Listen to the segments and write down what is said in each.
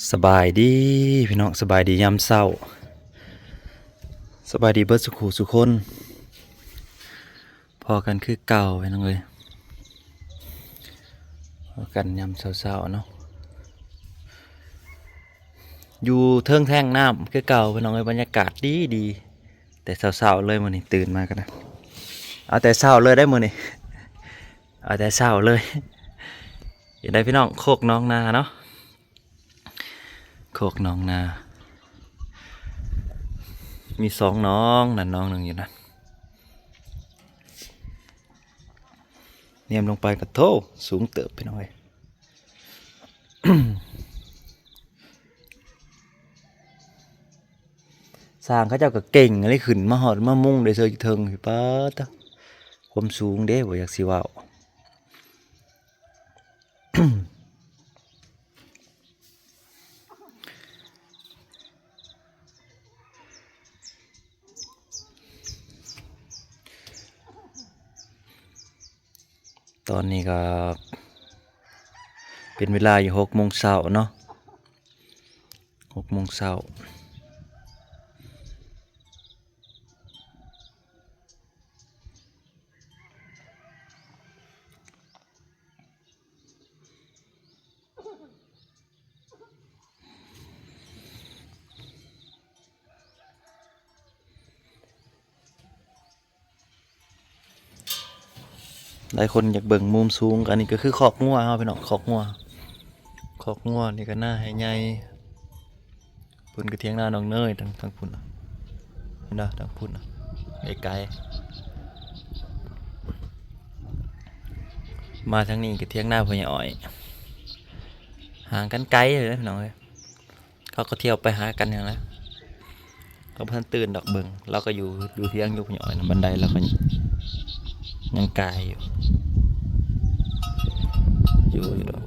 สบายดีพี่น้องสบายดียามเศร้าสบายดีเบิดสุขสุคนพอกันคือเก่าไปน้องเลยพอกันยามเศร้าๆเนาะอยู่เทิงแท่งน้ำคือเก่าพี่น้องเลยบรรยากาศดีดีแต่เศร้าๆเลยมื้อนี้ตื่นมากันนะเอาแต่เศร้าเลยได้มื้อนี้เอาแต่เศร้าเลยเห็นได้พี่น้องโคกน้องนาเนาะโคกน้องนามีสองน้องนั่นน้องหนึ่งอยู่นั่นเนียมลงไปกระโถสูงเติบไปหน่อย สร้างเขาเจ้าก็เก่งอะไรขึ้นมาหอดมามุ่งได้เซยเทิงพี่ป้าตะความสูงเด้บ่อยากสิว่าตอนนี้ก็เป็นเวลาอยู่6 โมงเช้าเนาะ6 โมงเช้าหลายคนอยากเบิ่งมุมสูงอันนี้ก็คือคอกงัวเฮาพี่น้องคอกงัวนี่ก็น่าให้ใหญ่พุ่นก็เถียงนาน้องเนยทางพุ่นน่ะเห็นบ่ทางพุ่นน่ะไกลๆมาทางนี้ก็เถียงนาพ่อใหญ่อ้อยห่างกันไกลเลยนะพี่น้องเอ้ยเขาก็เที่ยวไปหากันอย่างนั้นเขาเพิ่นตื่นดอกเบิ่งเราก็อยู่เถียงอยู่พ่อใหญ่อ้อยนะบันไดเราก็ยังไกลอยู่ดอก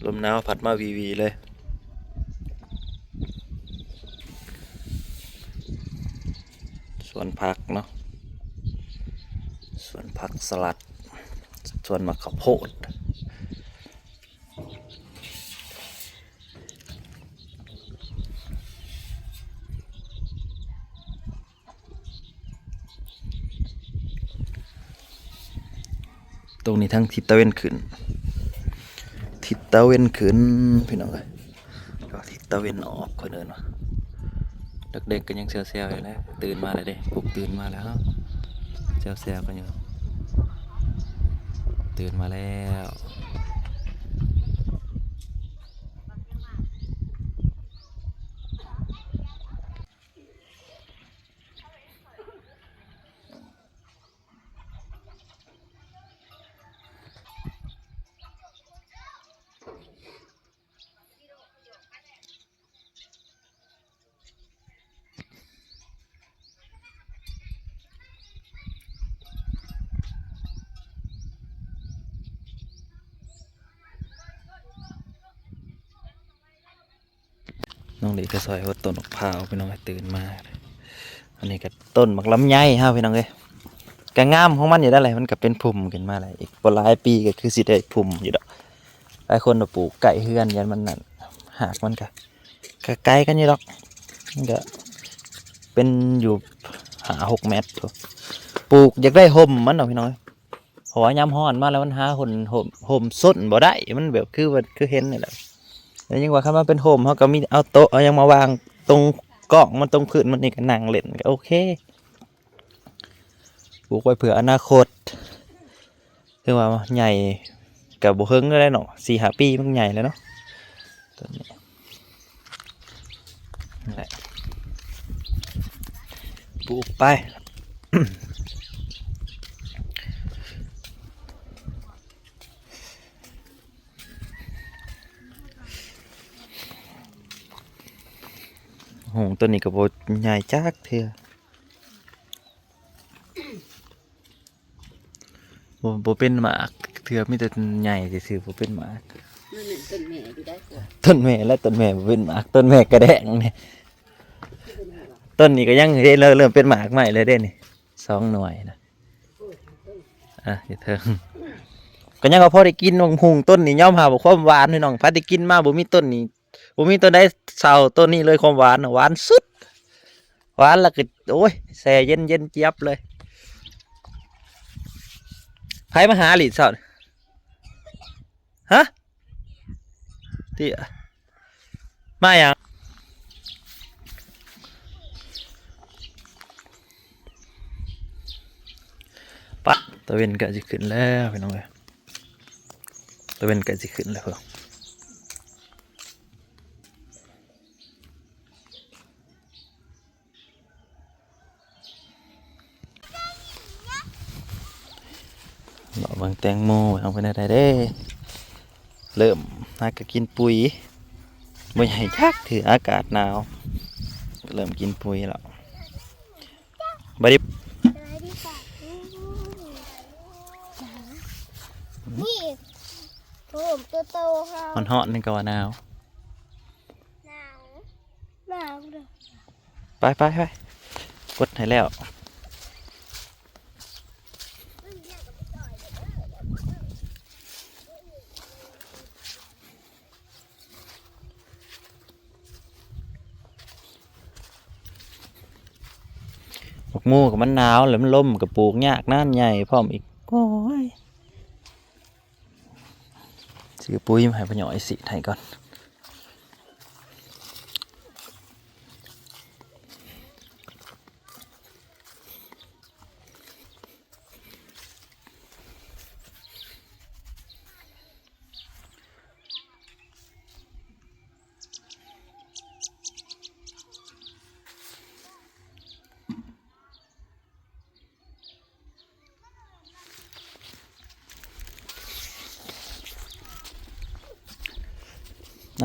ลมหนาวพัดมาวีเลยสวนผักเนาะสวนผักสลัดสวนมะข้าวโพดตรงนี้ทั้งทิศตะเวนขึ้นทิศตะเวนขึ้นพี่น้องเอ้ยก็ทิศตะเวนออกคนเดินวะเด็กๆก็ยังเซลอยู่แล้วตื่นมาเลยเด้ปลุกตื่นมาแล้วเซลกันอยู่ตื่นมาแล้วน้องเด็กก็ซอยว่าต้นมะพร้าวพี่น้องเอ้ยตื่นมาอันนี้ก็ต้นมะลำไยฮะพี่น้องเอ้ยก็งามของมันอยู่ได้เลยมันก็เป็นพุ่มขึ้นมาเลยอีกหลายปีก็คือสิได้พุ่มอยู่ดอกหลายคนปลูกไก่เฮือนยันมันนั่นหากมันก็ไกลกันอยู่ดอกมันก็เป็นอยู่5-6 เมตรปลูกอยากได้ห่มมันดอกพี่น้องเพราะว่ายามร้อนมาแล้วมันหาห่มส้นบ่ได้มันแบบคือเห็นนี่แหละแล้วยังว่าคำว่าเป็นห่มเขาก็มีเอาโต๊ะเอายังมาวางตรงกล่องมันตรงพื้นมันนี่ก็นั่งเล่นก็โอเคปลูกไว้เผื่ออนาคตคือว่าใหญ่กับบุเฮงก็ได้เนาะ4-5 ปีมันใหญ่แล้วเนาะต้นนี้นั่นแหละปลูกไป โหต้นนี้ก็บ่ใหญ่จักเทื่อบ่เป็นหมากเทื่อมีแต่ใหญ่ซื่อๆบ่เป็นหมาก นั่นน่ะต้นแม่อยู่ได้กว่า ต้นแม่และต้นแม่บ่เป็นหมากต้นแม่กระแดงนี่ต้นนี้ก็ยังเริ่มเป็นหมากใหม่เลยเด้นี่2 หน่วยนะอ่ะอย่าเถิง ก็ยังก็พอได้กินหุงต้นนี่ย่อมหาบ่ความหวานพี่น้องพัดได้กินมาบ่มีต้นนี่บ่มีต้นใดเศร้าต้นนี้เลยความหวานน่ะหวานสุดหวานแล้วก็โอ้ยแช่เย็นเย็นเจี๊ยบเลยไผมาหาหลิเช้านี่ฮะที่มาหยังปะตะเวนก็สิขึ้นแล้วพี่น้องเอ้ยตะเวนก็สิขึ้นแล้วเพิ่นเราเบิ่งแตงโมเอาไปได้เด้เริ่มหาก็กินปุ๋ยบ่ใหญ่จักถืออากาศหนาวเริ่มกินปุ๋ยแล้วบ่ได้ นี่ผมตัวโตค่ะ มันเหาะนี่ก็ว่าหนาว หนาวหนาวเลย ไปกดให้แล้วบักมูกับมันหนาวแล้วมันล่มกับปลูกยากนั่นใหญ่พร้อมอีกโอ้ยซื้อปุ๋ยมาให้พ่อหน่อยสิให้ก่อน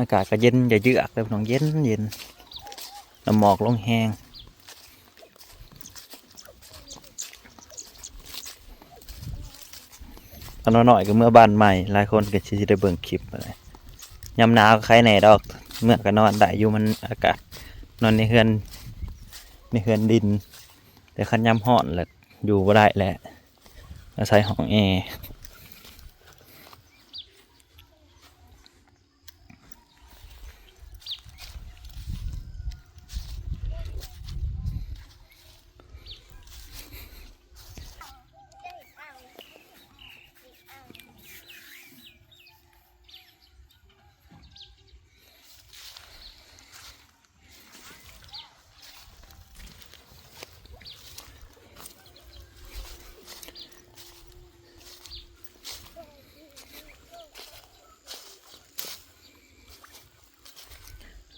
อากาศก็เย็นอย่าเยือกเลยพี่น้องเย็นน้ำหมอกลงแห้งตอนน้อยก็เมื่อบ้านใหม่หลายคนก็สิได้เบิ่งคลิปอะไรยามหนาวก็ใครไหนดอกเมื่อก็นอนได้อยู่มันอากาศนอนในเฮือนดินแต่คันยามร้อนแหละอยู่บ่ได้แหละอาศัยห้องแอร์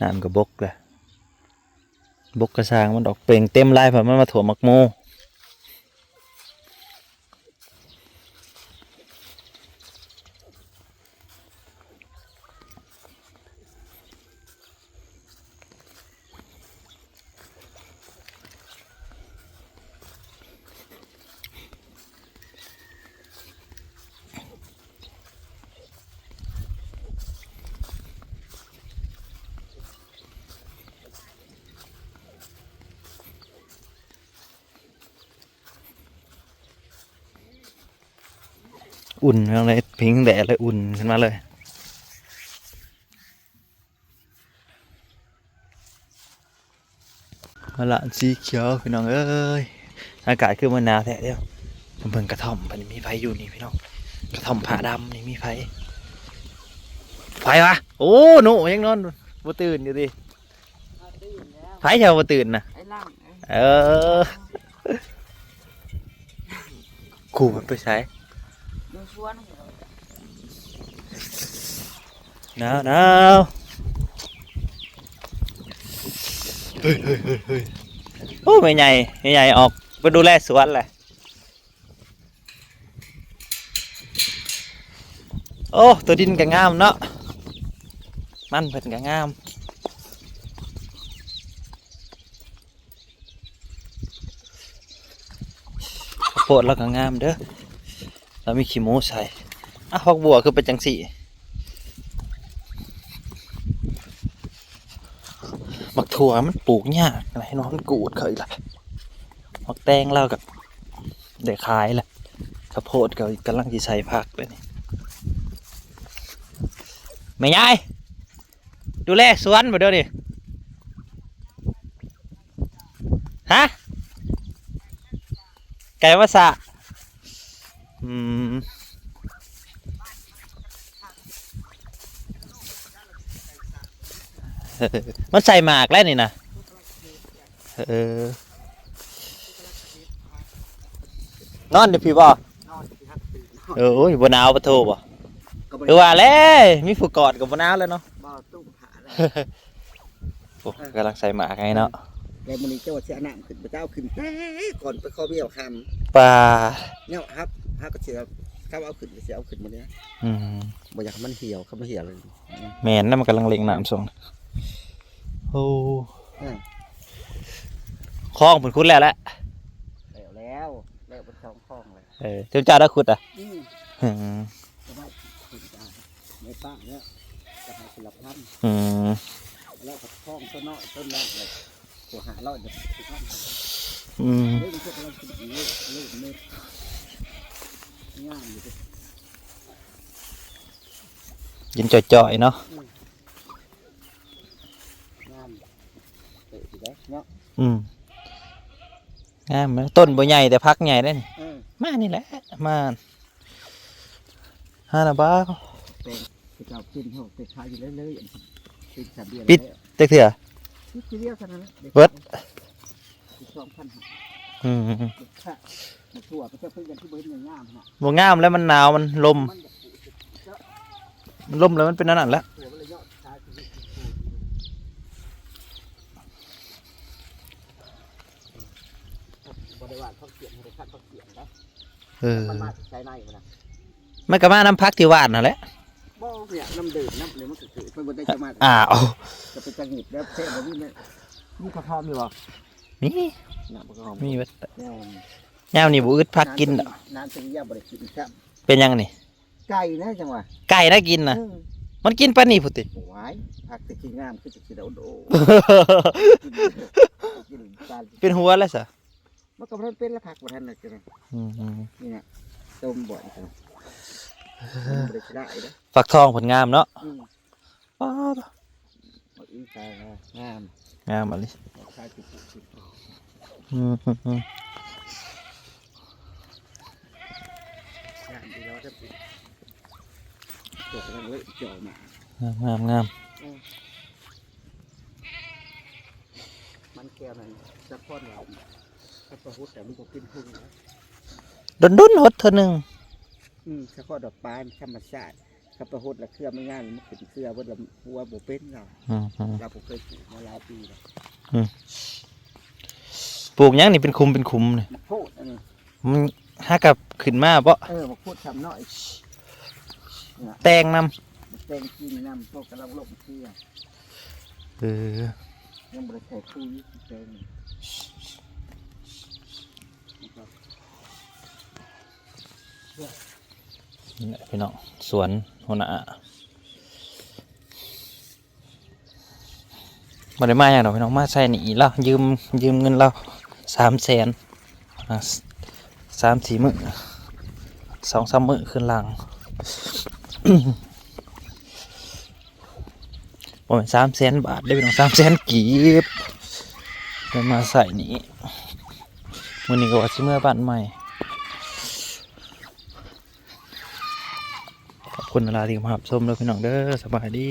น้ำก็บกเลยบกกระซางมันออกเปล่งเต็มลายเพราะมันมาถ่วมักโมอุ่นอะไรพิงแดดเลยอุ่นขึ้นมาเลยมาละสีเขียวพี่น้องเอ้ยอากาศคือมันหนาวแท้เดียวเบิ่งกระท่อมมันมีไฟอยู่นี่พี่น้องกระท่อมผ้าดำนี่มีไฟวะโอ้หนูยังนอนบ่ตื่นอยู่ดิ ตื่นแล้ว ไฟเช้าบ่ตื่นนะ ไอ้ล่าง เออกูมันไปใช้ ดูชวน หนาวเฮ้ยโอ้ไม่ใหญ่ออกไปดูแลสวนเลยโอ้ตัวดินก็งามเนาะมันเพิ่นก็งามข้าวโพดเราก็งามเด้อเรามีขี้หมูใส่อ่ะพอกบัวคือเป็นจังสี่มักถั่วมันปลูกยากอะไรน้องมันกูดเขาอีกละมักแตงเรากับเด็กขายแหละข้าวโพดก็กำลังจะใส่ผักเลยนี่ แม่ยายดูแลสวนบ่เด้อดิฮะไก่วาสะอืมมันใส่หมากแล้วนี่นะเออนอนเดี๋ยวพี่บ่โอ้ยบนาวปะโทบ่คือว่าแล้วมีผู้กอดกับบนาวแล้วเนาะ บ่ตุ้มผาเลย โอ้กำลังใส่หมากให้เนาะ แล้วมื้อนี้เจ้าว่าสิเอาน้ำขึ้นพระเจ้าขึ้นแต่ก่อนไปขอเบี้ยวคำ ปลา เนี่ยครับก็สิเอาขึ้นก็สิเอาขึ้นมื้อนี้ อืม บ่อยากให้มันเหี่ยวครับมันเหี่ยวเลย แม่นนั่นมันกำลังเล็งน้ำส่งโอ้ อือ คลองผลคุดแล้วแหละ แล้วบนช่องคลองเลย เจ้าได้ขุดอ่ะ อือ อืม จะได้ขึ้นได้ในป้าเนี่ยจะให้ศิลปะ อืม แล้วก็คลองต้นน้อยต้นน้อยเลยหัวหาร้อยเดี๋ยวสิครับ อืม เฮ้ยมันพวกเราขึ้นอีกลูกเม็ดง่ายอยู่ดิ ยินจ่อยๆเนาะ งามเตะสิได้เนาะ อืมงามนะต้นบ่ใหญ่แต่พักใหญ่ได้นี่ มานี่แหละมาฮานาบ้า เป็นเจ้ากินเขาไปขายอยู่เรื่อยๆปิดสามเดือน ปิดเต็กเถื่อ ปิดทีเดียวเท่านั้น เบิด 2,500 อืม ค่ะทั่วก็จะเพิ่งกันที่เบิดอย่างงามฮะ บ่งามแล้วมันหนาวมันลม มันจะปลูกจะ มันลมแล้วมันเป็นนั่นนแหละ ตัวมันเลยยอดชายคือบ่ได้ว่าเขาเกี่ยงให้คันเขาเกี่ยงนะ มันมาใช้ในมันนะ มันก็มาน้ำพักที่วาดนั่นแหละ บ่เนี่ยน้ำดื่มน้ำเนี่ยมันคือมันบ่ได้จะมา อ้าว จะเป็นจังหงิดแล้วเท่บ่นี่เนี่ยนี่กระท่อมอยู่บ่ นี่ น้ำกระท่อม มีเบิด แล้ว ยามนี่บ่อึดพักกินดอก น้ำจะย่าบ่ได้กินครับ เป็นยังนี่ ไก่นะจังหวะ ไก่น่ากินนะมันกินปลานี่พุติ หวายผักตะกี้งามคือจะกินเอาโดกินปลา เป็นหัวแล้วสะ มันก็มันเป็นละผักบ่ทันน่ะจัง อืม นี่น่ะต้มบ่อยจังบ่ได้ได้เด้อ ฝักทองผลงามเนาะ บ่ อ้าว อีกายงาม งามอะลิ ใช้ติด อืมอืมอืม งามดีแล้วจะปิดตัวกำลังเละจ่อมา งามงาม มันแก้วนั่นจะพ่นเราถ้าประหุดแต่มันก็กินพุ่งนะ ดนหดเท่านึง เฉพาะดอกปลายธรรมชาติถ้าประหุดแล้วเครือมันงานมันขึ้นเครือว่าเราหัวบ่เป็นเรา อืมอืม เราบ่เคยปลูกมาหลายปีแล้ว ปลูกหยังนี่เป็นคุมนี่ มันโพดอันนี้ มันหากับขึ้นมาบ่ มันโพดทำน้อย แตงนำ มันแตงกินน้ำพวกกำลังลงเครือ เออ ยังบ่ได้ใส่ปุ๋ยแตงนี่ นี่แหละพี่น้องสวนหัวหน้าบ่ได้มาอย่างดอกพี่น้องมาใส่หนีแล้วยืมเงินเรา300,000 3-4 มื้อ2-3 มื้อขึ้นหลัง บ่แม่น300,000 บาทได้พี่น้อง300,000 กีบได้มาใส่นี้มื้อนี้ก็ว่าสิเมื่อบ้านใหม่ขอบคุณเวลาที่มารับชมเด้อพี่น้องเด้อสบายดี